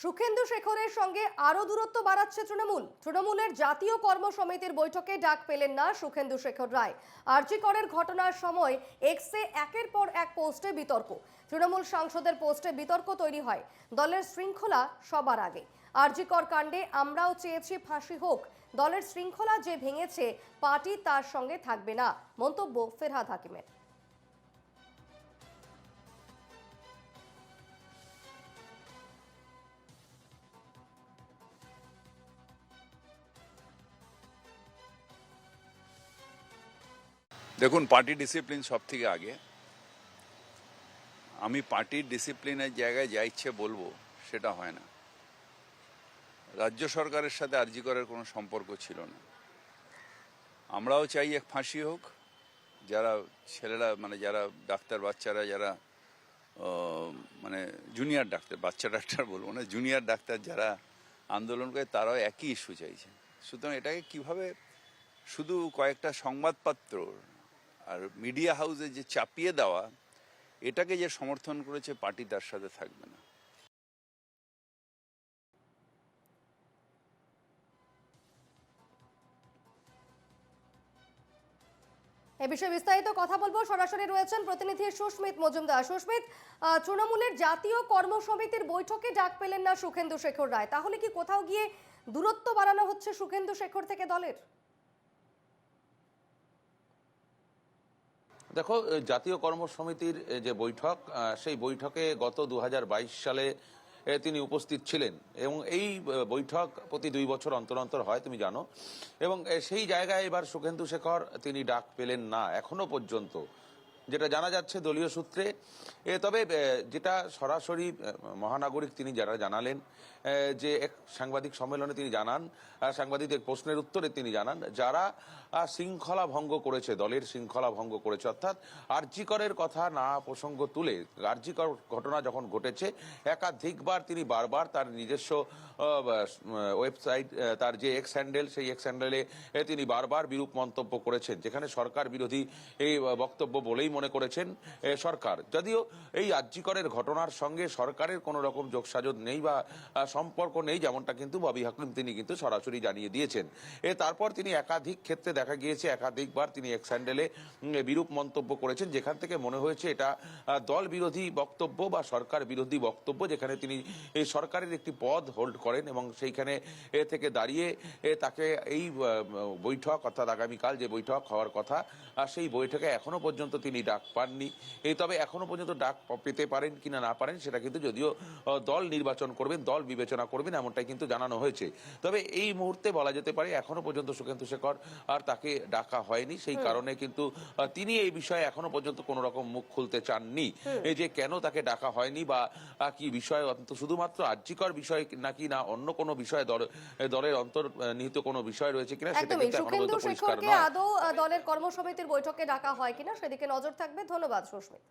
সুখেন্দু শেখরের সঙ্গে আরো দূরত্ব বাড়াচ্ছে তৃণমূলের জাতীয় কর্ম সমিতির বৈঠকে ডাক পেলেন না সুখেন্দু শেখর রায়। আরজি করের ঘটনার সময় এক্সে একের পর এক পোস্টে বিতর্ক, তৃণমূল সাংসদের পোস্টে বিতর্ক তৈরি হয়। দলের শৃঙ্খলা সবার আগে। আরজি কর কাণ্ডে আমরাও চেয়েছি ফাঁসি হোক, দলের শৃঙ্খলা যে ভেঙেছে পার্টি তার সঙ্গে থাকবে না, মন্তব্য ফেরহাদ হাকিমের। দেখুন, পার্টি ডিসিপ্লিন সব থেকে আগে। আমি পার্টির ডিসিপ্লিনের জায়গায় যা ইচ্ছে বলবো সেটা হয় না। রাজ্য সরকারের সাথে আরজি করার কোনো সম্পর্ক ছিল না। আমরাও চাই এক ফাঁসি হোক। যারা ছেলেরা যারা ডাক্তার বাচ্চারা যারা জুনিয়র ডাক্তার, বাচ্চা ডাক্তার বলবো না, জুনিয়র ডাক্তার যারা আন্দোলন করে তারাও একই ইস্যু চাইছে। সুতরাং এটাকে কিভাবে শুধু কয়েকটা সংবাদপত্র আর মিডিয়া হাউসে যে চাপিয়ে দেওয়া, এটাকে যে সমর্থন করেছে পার্টি তার সাথে থাকবে না। এ বিষয়ে বিস্তারিত কথা বলবো, সরাসরি রয়েছেন প্রতিনিধি সুস্মিত মজুমদার। সুস্মিত, তৃণমূলের জাতীয় কর্ম সমিতির বৈঠকে ডাক পেলেন না সুখেন্দু শেখর রায়, তাহলে কি কোথাও গিয়ে দূরত্ব বাড়ানো হচ্ছে সুখেন্দু শেখর থেকে দলের? দেখো, জাতীয় কর্ম সমিতির যে বৈঠক, সেই বৈঠকে গত 2022 সালে তিনি উপস্থিত ছিলেন এবং এই বৈঠক প্রতি 2 বছর অন্তর অন্তর হয়, তুমি জানো। এবং সেই জায়গায় এবার সুখেন্দু শেখর তিনি ডাক পেলেন না এখনো পর্যন্ত, যেটা জানা যাচ্ছে দলীয় সূত্রে। তবে যেটা সরাসরি মহানাগরিক তিনি যারা জানালেন, যে এক সাংবাদিক সম্মেলনে তিনি জানান, সাংবাদিকদের প্রশ্নের উত্তরে তিনি জানান, যারা শৃঙ্খলা ভঙ্গ করেছে, দলের শৃঙ্খলা ভঙ্গ করেছে, অর্থাৎ আরজি করের কথা না প্রসঙ্গ তুলে, আরজি কর ঘটনা যখন ঘটেছে একাধিকবার তিনি বারবার তার নিজস্ব ওয়েবসাইট, তার যে এক্স হ্যান্ডেল, সেই এক্স হ্যান্ডেলে তিনি বারবার বিরূপ মন্তব্য করেছেন, যেখানে সরকার বিরোধী এই বক্তব্য বলেই মনে করেছেন সরকার। যদিও এই আরজি করের ঘটনার সঙ্গে সরকারের কোনো রকম যোগসাজশ নেই বা সম্পর্ক নেই, যেমনটা কিন্তু ববি হাকিম তিনি কিন্তু সরাসরি জানিয়ে দিয়েছেন। তারপর তিনি একাধিক ক্ষেত্রে দেখা গিয়েছে একাধিকবার তিনি এক্স হ্যান্ডেলে বিরূপ মন্তব্য করেছেন, যেখান থেকে মনে হয়েছে এটা দল বিরোধী বক্তব্য বা সরকার বিরোধী বক্তব্য, যেখানে তিনি এই সরকারের একটি পদ হোল্ড করেন এবং সেইখানে থেকে দাঁড়িয়ে তাকে এই বৈঠক, অর্থাৎ আগামীকাল যে বৈঠক হওয়ার কথা, সেই বৈঠকে এখনো পর্যন্ত তিনি ডাক পাননি। তবে এখনো পর্যন্ত ডাক পেতে পারেন কিনা না পারেন সেটা কিন্তু যদিও দল নির্বাচন করবেন, দল বিবেচনা করবেন, এমনটাই কিন্তু জানানো হয়েছে। তবে এই মুহূর্তে বলা যেতে পারে এখনো পর্যন্ত সুখেন্দু শেখর আর তাকে ডাকা হয়নি। সেই কারণে কিন্তু তিনি এই বিষয়ে এখনো পর্যন্ত কোনো রকম মুখ খুলতে চাননি, যে কেন তাকে ডাকা হয়নি বা কি বিষয়, শুধুমাত্র আরজিকর বিষয় নাকি না অন্য কোনো বিষয়ে দলের অন্তর্নিহিত কোনো বিষয় রয়েছে কিনা সেটা কিন্তু এখনো পর্যন্ত পরিষ্কার নয়। আদৌ দলের কর্মসমিতির বৈঠকে ডাকা হয় কিনা সেদিকে নজর থাকবে। ধন্যবাদ সুস্মিত।